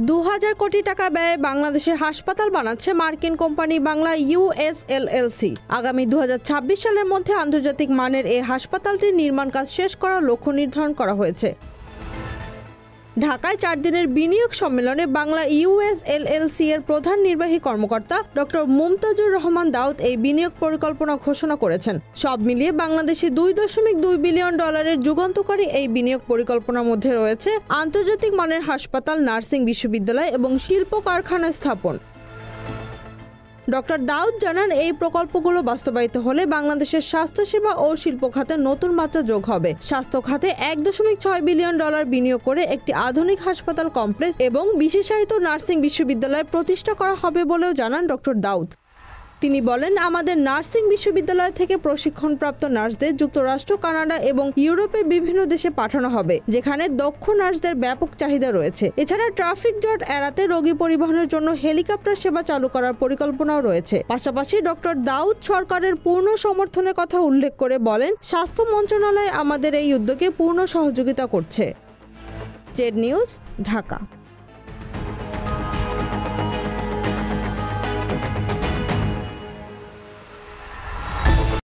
২,০০০ কোটি টাকা ব্যয়ে বাংলাদেশে হাসপাতাল বানাচ্ছে মার্কিন কোম্পানি বাংলা USLLC। আগামী ২০২৬ সালের মধ্যে আন্তর্জাতিক মানের এই হাসপাতালটির নির্মাণ কাজ শেষ করার লক্ষ্য নির্ধারণ করা হয়েছে। ঢাকায় 4 দিনের বিনিয়োগ সম্মেলনে বাংলা USLLC এর প্রধান নির্বাহী কর্মকর্তা ডক্টর মুমতাজুর রহমান দাউদ এই বিনিয়োগ পরিকল্পনা ঘোষণা করেছেন। সব মিলিয়ে বাংলাদেশে $2.2 বিলিয়ন যুগান্তকারী এই বিনিয়োগ পরিকল্পনার মধ্যে রয়েছে আন্তর্জাতিক মানের হাসপাতাল, নার্সিং বিশ্ববিদ্যালয় এবং শিল্প কারখানা স্থাপন। ডক্টর দাউদ জানান, এই প্রকল্পগুলো বাস্তবায়িত হলে বাংলাদেশের স্বাস্থ্যসেবা ও শিল্প খাতে নতুন মাত্রা যোগ হবে। স্বাস্থ্য খাতে $1.6 বিলিয়ন বিনিয়োগ করে একটি আধুনিক হাসপাতাল কমপ্লেক্স এবং বিশেষায়িত নার্সিং বিশ্ববিদ্যালয় প্রতিষ্ঠা করা হবে বলেও জানান ডক্টর দাউদ। তিনি বলেন, আমাদের নার্সিং বিশ্ববিদ্যালয় থেকে প্রশিক্ষণপ্রাপ্ত নার্সদের যুক্তরাষ্ট্র, কানাডা এবং ইউরোপের বিভিন্ন দেশে পাঠানো হবে, যেখানে দক্ষ নার্সদের ব্যাপক চাহিদা রয়েছে। এছাড়া ট্রাফিক জট এড়াতে রোগী পরিবহনের জন্য হেলিকপ্টার সেবা চালু করার পরিকল্পনাও রয়েছে। পাশাপাশি ডক্টর দাউদ সরকারের পূর্ণ সমর্থনের কথা উল্লেখ করে বলেন, স্বাস্থ্য মন্ত্রণালয় আমাদের এই উদ্যোগে পূর্ণ সহযোগিতা করছে। Z news, Dhaka.